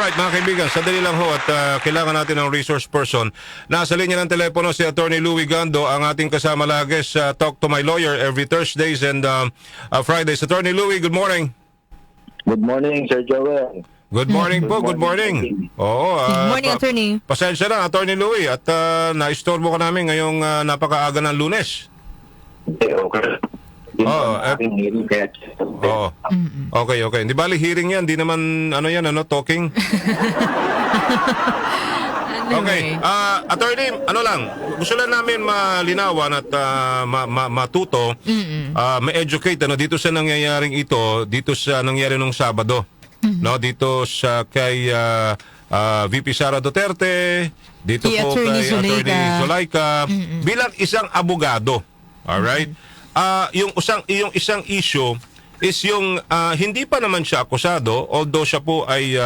Alright mga kaibigan, sandali lang ho at kailangan natin ng resource person. Nasa linya ng telepono si Attorney Louie Gando, ang ating kasama lagi sa Talk to My Lawyer every Thursdays and Fridays. Attorney Louie, good morning. Good morning, Sir Joel. Good morning po, good morning. Oo, Good morning, Attorney. Pasensya na, Attorney Louie, at naistorbo ka namin ngayong napakaaga ng Lunes. Okay. Oo, Kaya Oo. Okay, okay. Di bali hearing yan, di naman talking. Okay. Attorney, gusto lang namin malinawan at matuto, ma-educate dito sa nangyayaring ito, dito sa nangyari nung Sabado. No, dito sa kay VP Sara Duterte, dito Kay po Attorney kay Attorney Zulaika. Zulaika, bilang isang abogado. All right? Yung isang issue is yung hindi pa naman siya akusado, although siya po ay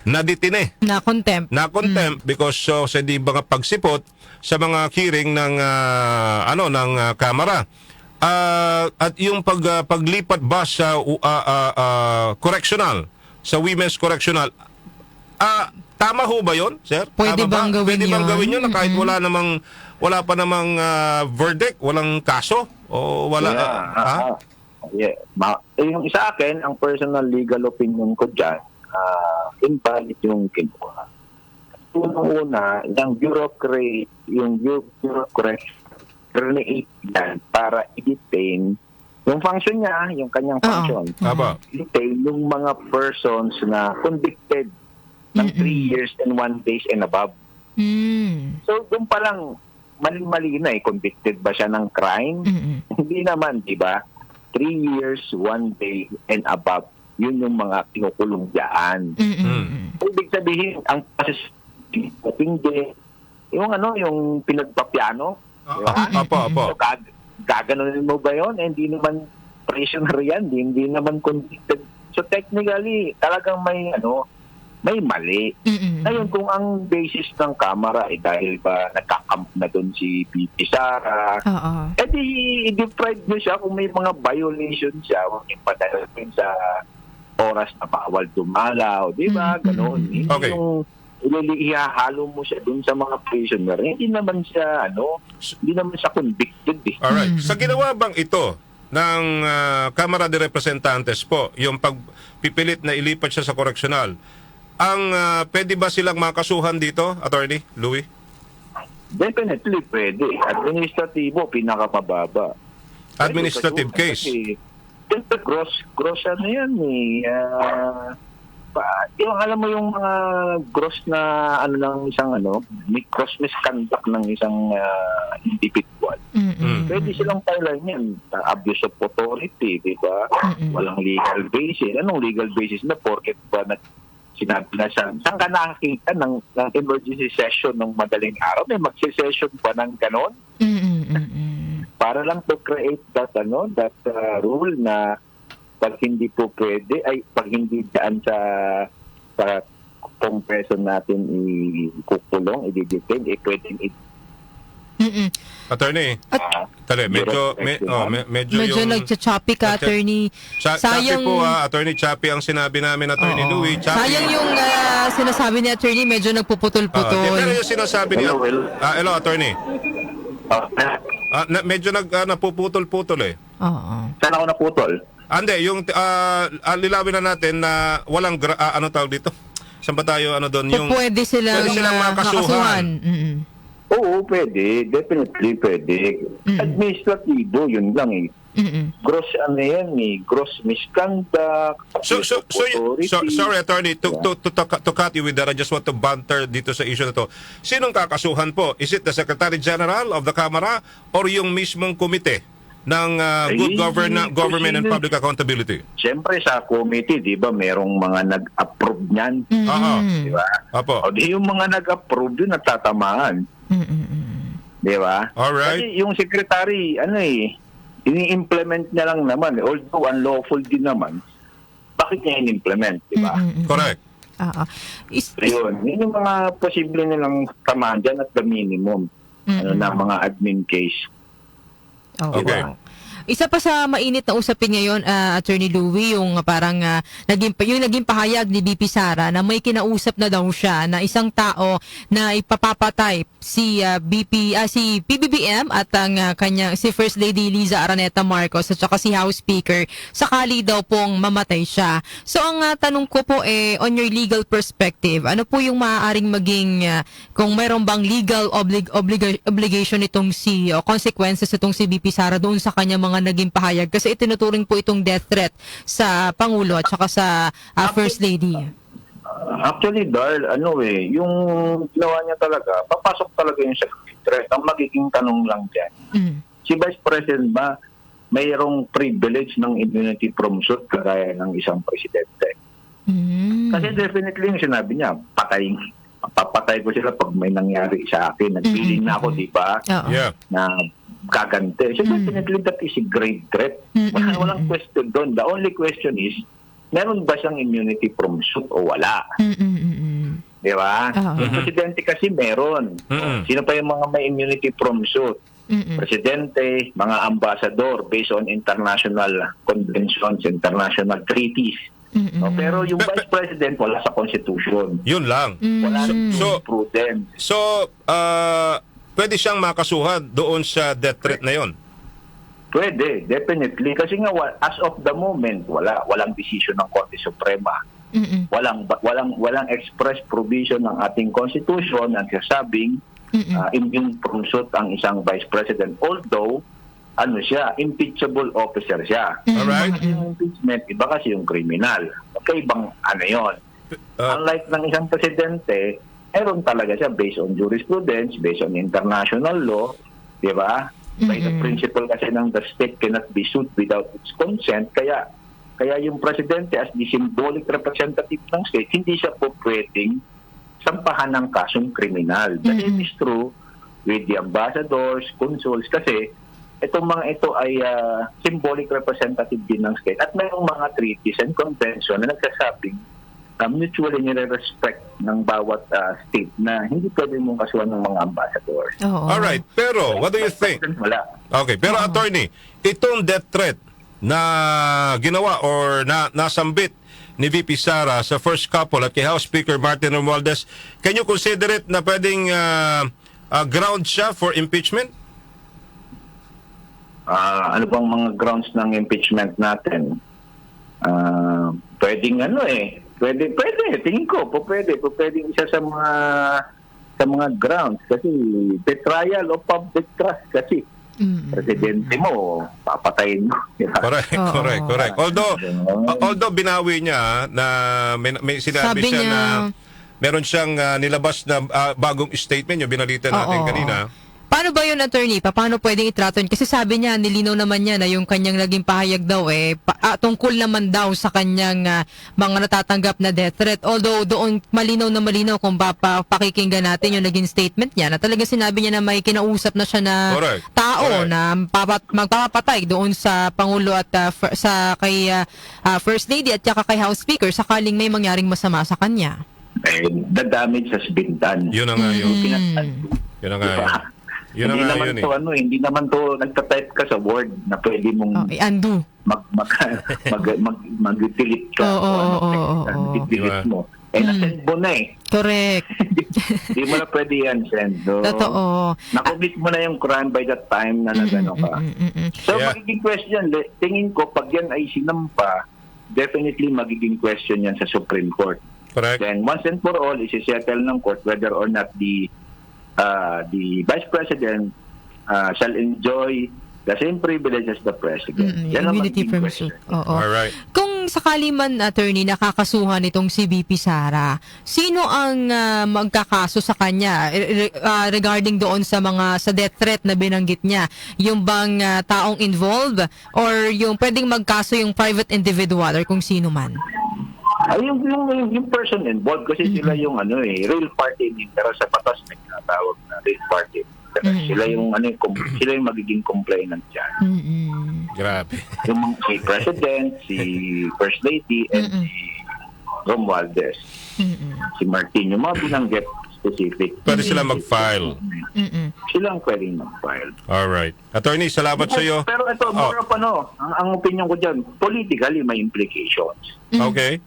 naditine. Na-contempt because sa di ba pagsipot sa mga hearing ng Kamara. At yung paglipat ba sa correctional, sa women's correctional, tama ho ba 'yon, sir? Pwede Tama bang gawin Pwede bang yun? gawin 'yun na kahit wala pa namang verdict, walang kaso o wala yung sa akin, ang personal legal opinion ko dyan, invalid yung kinuha. Unang-una, yung bureaucracy create yan para i-detain yung function niya, yung kanyang function. I-detain yung mga persons na convicted ng 3 years and 1 days and above. So, doon pa lang, mali na convicted ba siya ng crime? Hindi naman, di ba? 3 years, 1 day and above. Yun yung mga kinukulong dyan. Ibig sabihin, ang hindi, yung pinagpapiano, Apo. so, gaganunin mo ba yun? Hindi naman prisoner yan, hindi naman convicted. So technically, talagang may mali. Ngayon, kung ang basis ng Kamara ay dahil ba nagkakamp na doon si VP Sara, i-deprive nyo siya kung may mga violation siya, huwag yung padalapin sa oras na bawal dumalaw, di ba? Ganon. Okay. Yung ihahalo mo siya doon sa mga prisoner, hindi naman siya convicted. Alright. Sa ginawa bang ito ng Kamara de Representantes po, yung pagpipilit na ilipat siya sa correctional, pwede ba silang makasuhan dito, Attorney Louie? Definitely pwede. Administratibo, pinakamababa. Administrative case. Gross ano yan yung alam mo yung mga gross na ng isang may gross misconduct ng isang individual. Pwede silang filean yan. Abuse of authority, di ba? Walang legal basis. Anong legal basis na porket ba sinabi na siya? Saan ka nakakita ng emergency session ng madaling araw? May magsi-session pa ng ganon? Para lang to create that rule na pag hindi po pwede, pag hindi daan sa compression natin ikukulong, i-detain, pwedeng Attorney, medyo nagcha-choppy ka, Attorney. Choppy po Attorney, choppy ang sinabi namin, Attorney Louie. Sayang yung sinasabi ni Attorney, medyo nagpuputol-putol. Pero yung sinasabi niya, hello, Attorney. Medyo napuputol-putol eh. Saan ako naputol? Hindi, yung lilawin na natin na walang tawag dito? Saan ba tayo doon? Pwede silang makasuhan. Oo, pwede. Definitely pwede. Administratibo, yun lang Gross gross misconduct. Sorry, Attorney, to cut you with that. I just want to banter dito sa issue na to. Sinong kakasuhan po? Is it the Secretary General of the Kamara or yung mismong komite ng Good Government and Public Accountability? Siyempre sa committee, di ba, merong mga nag-approve niyan. Di ba? Apo. O di yung mga nag-approve yun, natatamaan. Di ba? Alright. Kasi yung secretary, ini-implement niya lang naman. Although unlawful din naman, bakit niya in-implement? Di ba? Correct. Yun yung mga posible nilang tamaan dyan at the minimum na mga admin case. Okay. Isa pa sa mainit na usapin ngayon, Attorney Louie, yung parang naging pahayag ni VP Sara na may kinausap na daw siya na isang tao na ipapapatay si si PBBM at ang kanyang si First Lady Liza Araneta Marcos at saka si House Speaker sakali daw pong mamatay siya. So ang tanong ko po on your legal perspective, ano po yung maaaring maging kung mayroon bang legal obligation itong o consequences itong si VP Sara doon sa kanya mga naging pahayag kasi itinuturing po itong death threat sa Pangulo at saka sa First Lady. Actually, Darl, yung ginawa niya talaga, papasok talaga yung secretary. Ang magiging tanong lang dyan, si Vice President ba mayroong privilege ng immunity from suit kagaya ng isang presidente? Kasi definitely yung sinabi niya, papatay ko sila pag may nangyari sa akin. Nagpiling na ako, di ba? Yeah. Na gaganti. So definitely that is a grave threat. Walang question doon. The only question is, meron ba siyang immunity from suit o wala? Di ba? Yung presidente kasi meron. Sino pa yung mga may immunity from suit? Presidente, mga ambassador based on international conventions, international treaties. Pero yung Vice President wala sa Constitution. Yun lang. Wala So, prudent. So, pwede siyang makasuhan doon sa death threat na yon. Pwede, definitely. Kasi nga, as of the moment, walang decision ng Korte Suprema. Walang express provision ng ating Constitution na sasabing immune from suit ang isang Vice President. Although, impeachable officer siya. Alright. Yung impeachment, iba kasi yung criminal. Okay, ibang yon. Unlike ng isang presidente, meron talaga siya based on jurisprudence, based on international law, di ba? By the principle kasi ng the state cannot be sued without its consent. Kaya yung presidente as the symbolic representative ng state, hindi siya po pwedeng sampahan ng kasong kriminal. The same is true with the ambassadors, consuls, kasi itong mga ito ay symbolic representative din ng state. At mayroong mga treaties and convention na nagsasabing mutually nire-respect ng bawat state na hindi pwede mong kasuhan ng mga ambassadors. Alright, pero what do you think? Wala. Okay, pero attorney, itong death threat na ginawa or nasambit ni VP Sara sa first couple at kay House Speaker Martin Romualdez, can you consider it na pwedeng ground siya for impeachment? Ano bang mga grounds ng impeachment natin? Pwedeng Pwede, tingin ko, pwedeng isa sa mga grounds kasi betrayal of public trust kasi presidente mo, papatayin mo. Correct. Although binawi niya na may sinabi siya na meron siyang nilabas na bagong statement, yung binalita natin kanina. Paano ba yun, attorney? Paano pwedeng itrato yun? Kasi sabi niya, nilinaw naman niya na yung kanyang naging pahayag daw tungkol naman daw sa kanyang mga natatanggap na death threat. Although doon malinaw kung pakikinggan natin yung naging statement niya na talaga sinabi niya na may kinausap na siya na tao na magpapatay doon sa Pangulo at kay First Lady at saka kay House Speaker sakaling may mangyaring masama sa kanya. The damage has been done. Yun na nga yun. Yun na nga yun. Hindi naman to nagta-type ka sa Word na pwede mong undo. mag-delete ka. Delete mo. Na-send mo na Correct. Hindi mo na pwede yan send. So, totoo. Na-commit mo na yung crime by that time na nagano ka. So, magiging question, tingin ko, pag yan ay sinampa, definitely magiging question yan sa Supreme Court. Correct. Then, once and for all, isi-settle ng court whether or not the Vice President shall enjoy the same privilege as the President. Immunity from suit. Alright. Kung sakali man, attorney, nakakasuhan itong si VP Sara, sino ang magkakaso sa kanya regarding doon sa death threat na binanggit niya? Yung bang taong involved or yung pwedeng magkaso yung private individual or kung sino man? Ay, yung person involved kasi sila yung real party in interest sa batas na tinatawag na real party. Sila yung sila yung magiging complainant diyan. Grabe. Yung si President, si First Lady, and si Romualdez. Si Martin, yung mga binanggit specific. Pwede sila mag-file. Sila ang pwedeng mag-file. Alright. Attorney, salamat sa iyo. Pero ito, more of ang opinion ko dyan, politically may implications. Okay.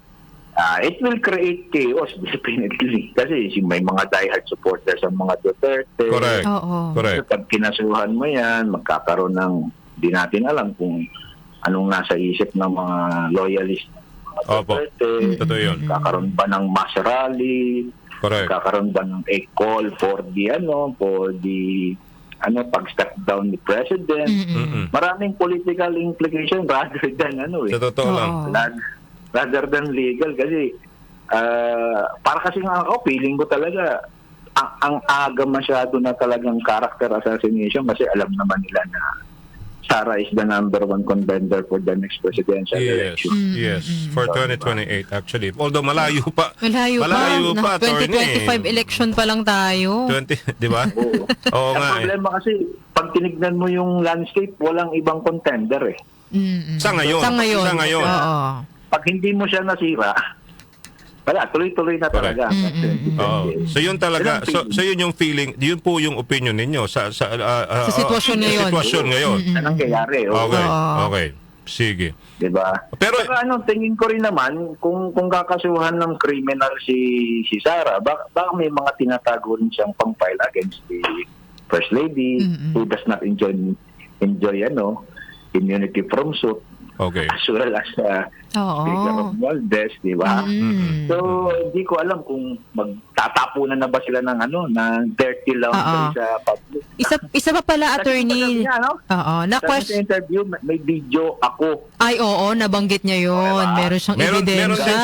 It will create chaos definitely. Kasi may mga diehard supporters ang mga Duterte. Correct. Oo. Correct. Pag kinasuhan mo yan, magkakaroon ng, di natin alam kung anong nasa isip ng mga loyalist ng mga Opo. Duterte. Totoo yun. Kakaroon ba ng mass rally? Correct. Kakaroon ba ng a call for the pag-step down ni President? Maraming political implication rather than Sa totoo lang. rather than legal kasi para kasi nga ako, feeling ko talaga ang aga masyado na talagang character assassination kasi alam naman nila na Sara is the number one contender for the next presidential Yes. election. Yes. For 2028 actually. Although malayo pa. Malayo pa. Attorney. 2025 election pa lang tayo. 20, di ba? Oo. Oo Ang nga. problema kasi pag tinignan mo yung landscape, walang ibang contender eh. Sa ngayon. Sa ngayon. Sa ngayon. Oo. Pag hindi mo siya nasira, wala, tuloy-tuloy na talaga. Oo. So yun talaga, so yun yung feeling, yun po yung opinion ninyo sa sitwasyon ngayon. Sitwasyon ngayon. Yan ang nangyayari. Okay. Oo. Okay. Sige. Diba? Pero Saka tingin ko rin naman, kung kakasuhan ng criminal si Sara, baka may mga tinatago rin siyang pang-file against the First Lady who does not enjoy immunity from suit. okay. As well as Speaker of Valdez, di ba? So, hindi ko alam kung magtatapunan na ba sila ng dirty laundry sa public. Isa pa pala, attorney. Oo. Na Sa interview, may video ako. Ay, oo, nabanggit niya yun. Meron siyang ebidensya.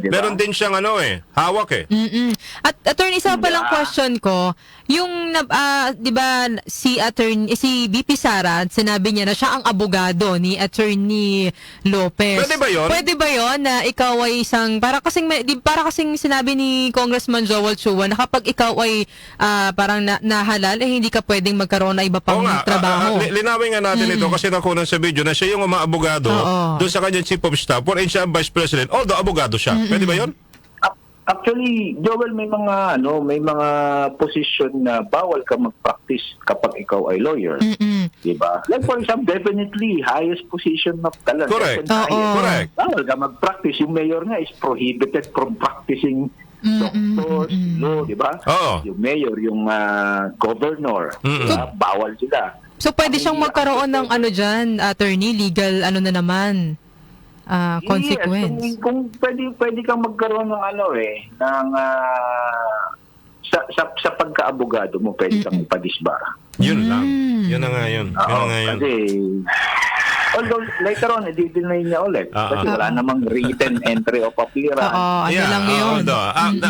Meron din siyang hawak eh. At attorney, isa pa lang question ko, yung 'di ba si VP Sara, sinabi niya na siya ang abogado ni Attorney Lopez. Pwede ba 'yon? Pwede ba 'yon na ikaw ay isang para kasing sinabi ni Congressman Joel Chua na kapag ikaw ay parang nahalal hindi ka pwedeng magkaroon ng iba pang trabaho. Linawin nga natin ito kasi nakunan sa video na siya yung umaabogado doon sa kanyang chief of staff or siya ang vice president, although abogado siya. Pwede ba 'yon? Actually, Joel, may mga position na bawal ka mag-practice kapag ikaw ay lawyer. Diba? Like for example, definitely, highest position of talaga. Correct. Correct. Bawal ka mag-practice. Yung mayor nga is prohibited from practicing doctors, law, diba? Oo. Yung mayor, yung governor, diba? Bawal sila. So pwede siyang magkaroon ng dyan, attorney, legal na naman. Consequence. Yes, kung pwede kang magkaroon ng sa pagka-abogado mo, pwede kang ipadisbara. Yun lang. Yun na nga yun. Kasi although later on, i-deny niya ulit. Kasi wala namang written entry of appearance. Oo, lang yun.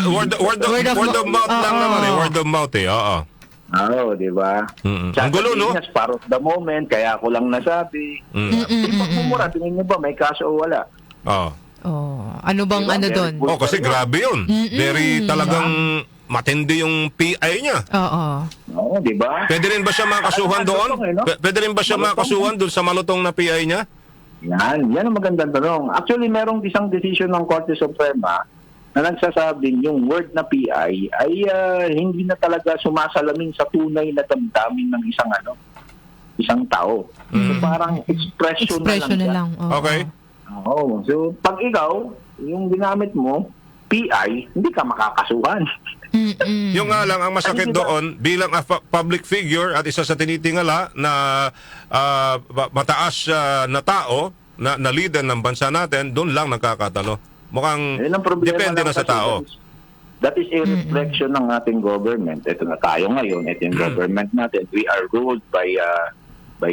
Word of mouth lang naman eh. Word of mouth eh. Oo. Oo, di ba? Ang gulo, no? Part of the moment, kaya ako lang nasabi. Pagmumura, tingin niyo ba, may kaso o wala? Oo. Ano bang doon? Kasi grabe yun. Very talagang matindi yung PI niya. Oo, di ba? Pwede rin ba siya makasuhan doon? Pwede rin ba siya makasuhan doon sa malutong na PI niya? Yan ang magandang tanong. Actually, merong isang decision ng Korte Suprema na nagsasabing yung word na PI ay hindi na talaga sumasalamin sa tunay na damdamin ng isang tao. So parang expression na lang. Okay. Oo. So pag ikaw, yung ginamit mo, PI, hindi ka makakasuhan. Yung nga lang, ang masakit doon, bilang a public figure at isa sa tinitingala na mataas na tao, na leader ng bansa natin, doon lang nagkakatalo. Mukhang depende na sa tao. That is a reflection ng ating government. Ito na tayo ngayon. Ito yung government natin. We are ruled by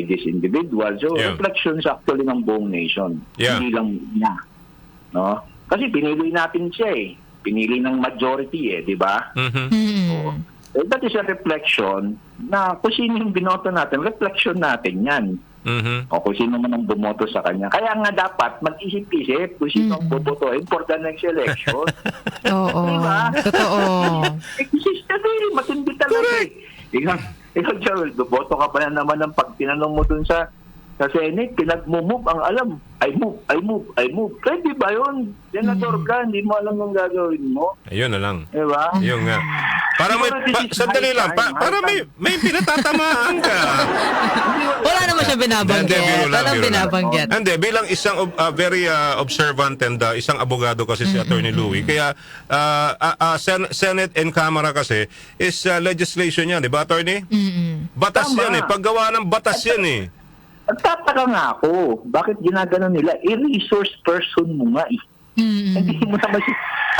this individual. So, reflections actually ng buong nation. Hindi lang niya. No? Kasi pinili natin siya eh. Pinili ng majority eh, di ba? So, that is a reflection na kung sino yung binoto natin, reflection natin yan. O kung sino man ang bumoto sa kanya. Kaya nga dapat mag-isip-isip kung sino ang bobotohin for the next election. Oo. Diba? Totoo. Existed eh. Matindi talaga eh. Ikaw, Joel, boboto ka pa na naman ng pag tinanong mo dun sa sa Senate, pinag-move ang alam. I move. Pwede ba yun? Senador ka, hindi mo alam ang gagawin mo. Ayun na lang. Diba? Ayun nga. Para may, sandali lang, para may pinatatamaan ka. Wala naman siya binabanggit. Hindi, biro lang, Walang biro lang. binabanggit. Hindi, bilang isang very observant and isang abogado kasi si Attorney Louie. Kaya Senate and Camera kasi is legislation yan, di ba, Attorney? Batas Tama. yan eh. Paggawa ng batas yan eh. Nagtataka nga ako, bakit ginagano nila? I-resource person mo nga eh. Hindi mo naman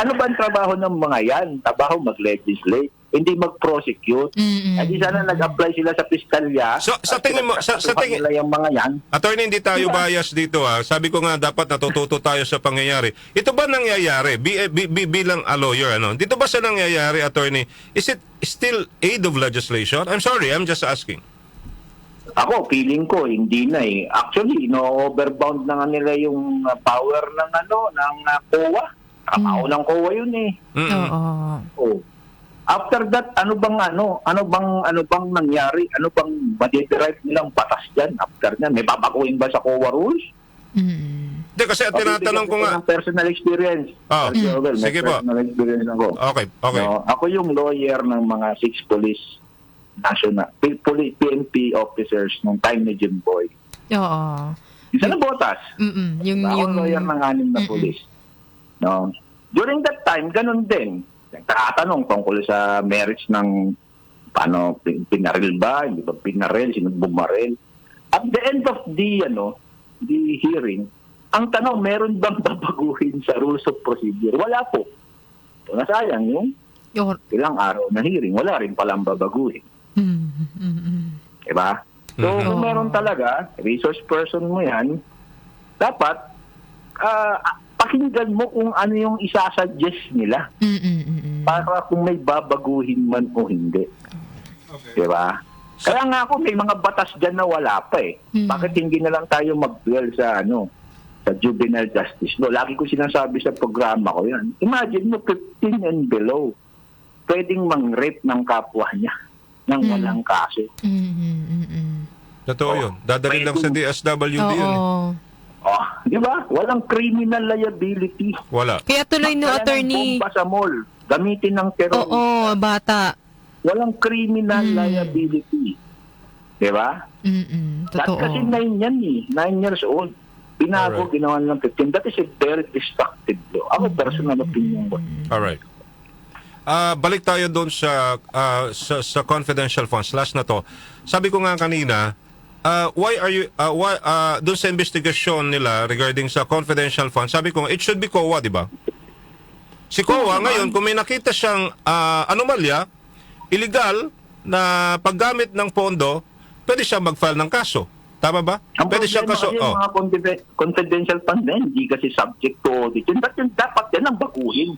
ano ba ang trabaho ng mga yan? Trabaho mag-legislate, hindi mag-prosecute. At sana nag-apply sila sa piskalya. So, sa tingin mo, sa tingin, nila yung mga yan. Attorney, hindi tayo bias dito ha. Sabi ko nga dapat natututo tayo sa pangyayari. Ito ba nangyayari bilang a lawyer ano? Dito ba sa nangyayari, Attorney? Is it still aid of legislation? I'm sorry, I'm just asking. Ako, feeling ko, hindi na eh. Actually, no-overbound na nga nila yung power ng ng COA. Trabaho ng COA yun eh. Oo. Oh. After that, ano bang nangyari? Ano bang madiderive nilang batas dyan? After that, may babaguhin ba sa COA rules? Hindi, kasi at tinatanong ko nga. Ng personal experience. Oh, May sige po. personal experience ako. Okay. No, ako yung lawyer ng mga 6 police national PNP officers nung time ni Jim Boy. Oo. Isa na botas. Ako lawyer ng 6 na police. No. During that time, ganun din. Nagtatanong tungkol sa merits ng paano pinaril ba, hindi ba pinaril, sino bumaril. At the end of the hearing, ang tanong, meron bang babaguhin sa rules of procedure? Wala po. So, nasayang yung ilang araw na hearing, wala rin palang babaguhin. Diba? So, kung meron talaga, resource person mo yan, dapat, pakinggan mo kung ano yung isasuggest nila. Para kung may babaguhin man o hindi. Diba? Kaya nga ako, may mga batas dyan na wala pa eh. Bakit hindi na lang tayo mag-dwell sa sa juvenile justice law? Lagi ko sinasabi sa programa ko yan. Imagine mo, 15 and below, pwedeng mang-rape ng kapwa niya nang walang kaso. Totoo yun. Dadalhin lang sa DSWD yun eh. Oh, di ba? Walang criminal liability. Wala. Kaya tuloy no, Magdala ng attorney. bomba sa mall, gamitin ng terrorista. Oo, bata. Walang criminal liability. Di ba? Totoo. Kasi 9 yan eh. 9 years old. Binago, Alright. ginawa ng 15. That is a very destructive law. Ako, personal opinion ko. Alright. Balik tayo doon sa confidential funds. Last na to. Sabi ko nga kanina, why are you doon sa investigasyon nila regarding sa confidential funds, sabi ko it should be COA, di ba? Si COA ngayon, kung may nakita siyang anomalya, illegal na paggamit ng pondo, pwede siya mag-file ng kaso. Tama ba? Ang Pwede siya problema kaso. kasi yung mga confidential fund na hindi kasi subject to audit. Dapat yan ang baguhin.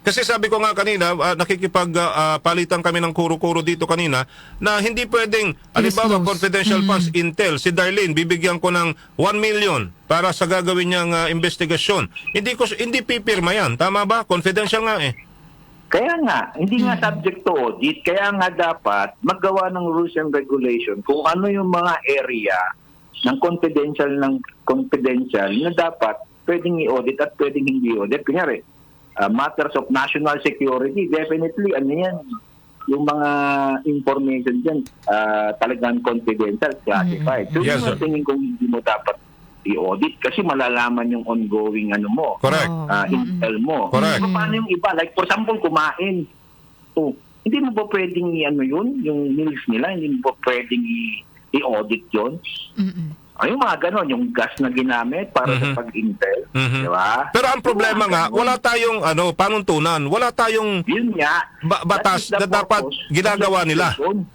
Kasi sabi ko nga kanina, nakikipagpalitan kami ng kuro-kuro dito kanina na hindi pwedeng, halimbawa, confidential funds, Intel, si Darlene, bibigyan ko ng 1 million para sa gagawin niyang investigasyon. Hindi pipirma yan. Tama ba? Confidential nga eh. Kaya nga, hindi nga subject to audit. Kaya nga dapat maggawa ng rules and regulation kung ano yung mga area ng confidential na dapat pwedeng i-audit at pwedeng hindi i-audit. Kunyari, matters of national security, definitely, yung mga information dyan, talagang confidential, classified. So, Yes, yung sir. tingin kung hindi mo dapat i-audit kasi malalaman yung ongoing mo. Correct. Intel mo. Correct. So, paano yung iba? Like, for example, kumain. So, hindi mo ba pwedeng yun? Yung meals nila, hindi mo ba pwedeng i-audit yun? Yung mga ganon, yung gas na ginamit para sa pag-intel. Di ba? Pero ang problema nga, wala tayong panuntunan, wala tayong Yun nga. batas That is the na dapat purpose. ginagawa nila. Yun.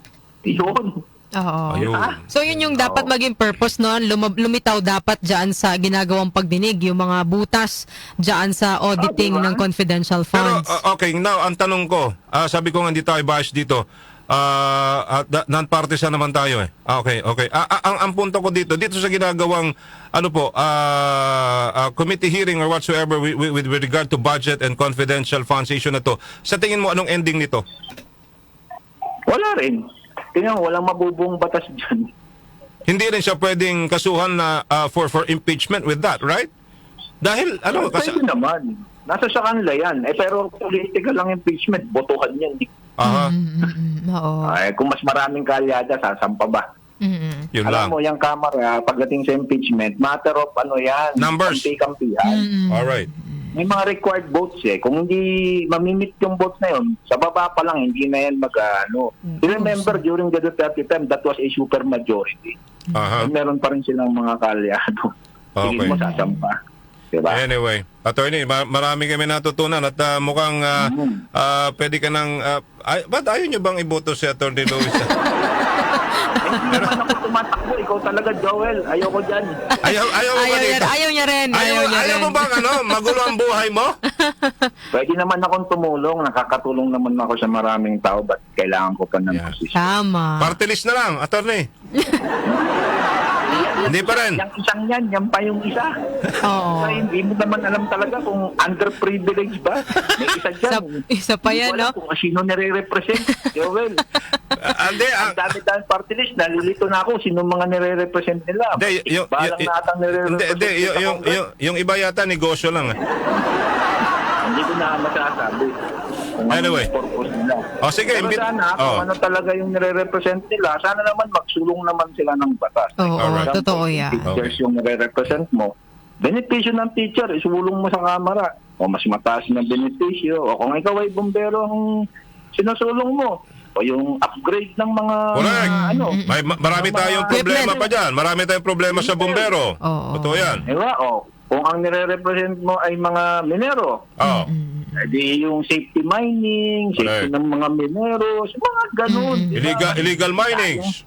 Oo. Ayun. So yun yung dapat maging purpose no, lumitaw dapat diyan sa ginagawang pagdinig yung mga butas diyan sa auditing diba? ng confidential Pero funds. okay, now ang tanong ko, sabi ko nga hindi tayo bias dito. Non-partisan naman tayo eh. Okay. Ang punto ko dito sa ginagawang committee hearing or whatsoever with regard to budget and confidential funds issue na to. Sa tingin mo anong ending nito? Wala rin. Tingnan mo, walang mabubong batas dyan. hindi rin siya pwedeng kasuhan na for impeachment with that, right? Dahil ano kasi Pwede naman. Nasa sa kanila yan. Pero political lang impeachment, botohan yan. aha, Oo. Kung mas maraming kalyada, sasampa ba? yun lang. Alam mo, yung Kamara, pagdating sa impeachment, matter of ano yan, Numbers. kampi-kampihan. All right. May mga required votes eh. Kung hindi mamimit yung votes na yun, sa baba pa lang, hindi na yan remember, during the Duterte time, that was a super majority. Aha. Meron pa rin silang mga kalyado. Hindi Okay. mo sasampa. Diba? Anyway, attorney, marami kami natutunan at mukhang pwede ka nang ba't ayaw nyo bang iboto si Attorney Luis? Hindi naman ako tumatakbo. Ikaw talaga, Joel. Ayoko dyan. Ayaw mo ba dito? Ayaw niya rin. Ayaw mo bang magulo ang buhay mo? Pwede naman akong tumulong. Nakakatulong naman ako sa maraming tao. Ba't kailangan ko pa ng Yeah. posisyon? Tama. Party list na lang, attorney. Hindi pa rin. Yung isang yan pa yung isa. Oo. Kaya hindi mo naman alam talaga kung underprivileged ba. May isa dyan. Isa pa Hindi yan, ko alam no? kung sino nire-represent. Joel, Hindi, ang dami-dami party list. Nalilito na ako sino mga nire-represent nila. Balang na atang nire-represent. yung iba yata negosyo lang. Hindi ko na masasabi. Kung Anyway. ano yung purpose nila. O sige, Pero sana, kung ano talaga yung nire-represent nila, sana naman magsulong naman sila ng batas. Oo, Alright. totoo yan. Teachers Okay. yung nire-represent mo, benepisyo ng teacher, isulong mo sa kamara. O mas mataas ng benepisyo. O kung ikaw ay bumbero ang sinusulong mo. O yung upgrade ng mga Correct. Marami ng mga tayong problema equipment. pa dyan. Marami tayong problema sa bumbero. Oo. Totoo yan. Diba? O, kung ang nire-represent mo ay mga minero, Oo. di yung safety mining, safety Correct. ng mga mineros, mga ganun. diba? Illegal minings.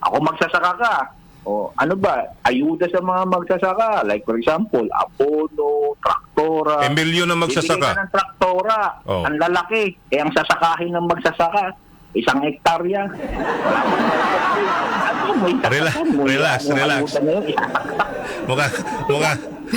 Ako magsasaka ka. O ano ba? Ayuda sa mga magsasaka. Like for example, abono, traktora. Emilyo na Bibigyan magsasaka. ka ng traktora. Oh. Ang lalaki. Eh ang sasakahin ng magsasaka, 1 hektarya. Wala mang Relax.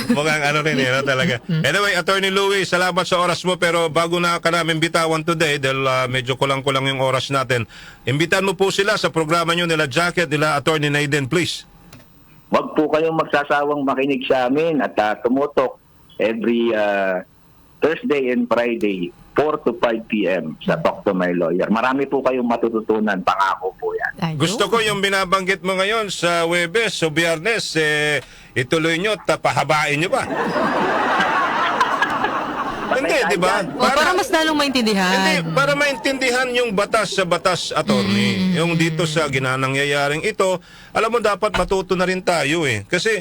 Mukhang ano rin talaga. Anyway, Attorney Louie, salamat sa oras mo, pero bago na ka namin bitawan today, dahil medyo kulang-kulang yung oras natin, imbitan mo po sila sa programa nyo nila Jacket, nila Attorney Naiden, please. Huwag po kayong magsasawang makinig sa amin at tumutok every Thursday and Friday, 4 to 5 p.m. sa Talk to My Lawyer. Marami po kayong matututunan. Pangako po yan. Ayun. Gusto ko yung binabanggit mo ngayon sa Webes o Biyernes, ituloy nyo at pahabain nyo ba? Hindi, di ba? O, para mas lalong maintindihan. Hindi, para maintindihan yung batas sa batas, attorney. Yung dito sa ginanangyayaring ito, alam mo, dapat matuto na rin tayo eh. Kasi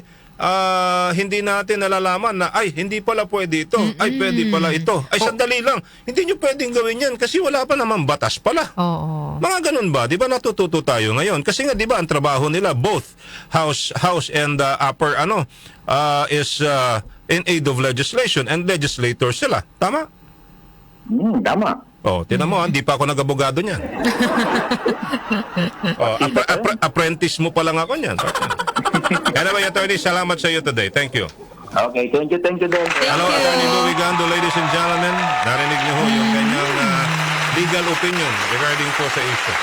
hindi natin nalalaman na, ay, hindi pala pwede ito. Ay, pwede pala ito. Ay, sandali lang. Hindi nyo pwedeng gawin yan kasi wala pa naman batas pala. Oo. Mga ganun ba? Di ba natututo tayo ngayon? Kasi nga, di ba, ang trabaho nila, both House and upper, is in aid of legislation and legislator sila. Tama? Tama. Oh, tinan mo, hindi pa ako nag-abogado niyan. Apprentice mo pa lang ako niyan. Anyway, Attorney, salamat sa iyo today. Thank you. Okay, thank you din. Hello, Attorney Louie Gando, ladies and gentlemen. Narinig niyo ho yung kanyang legal opinion regarding po sa issue.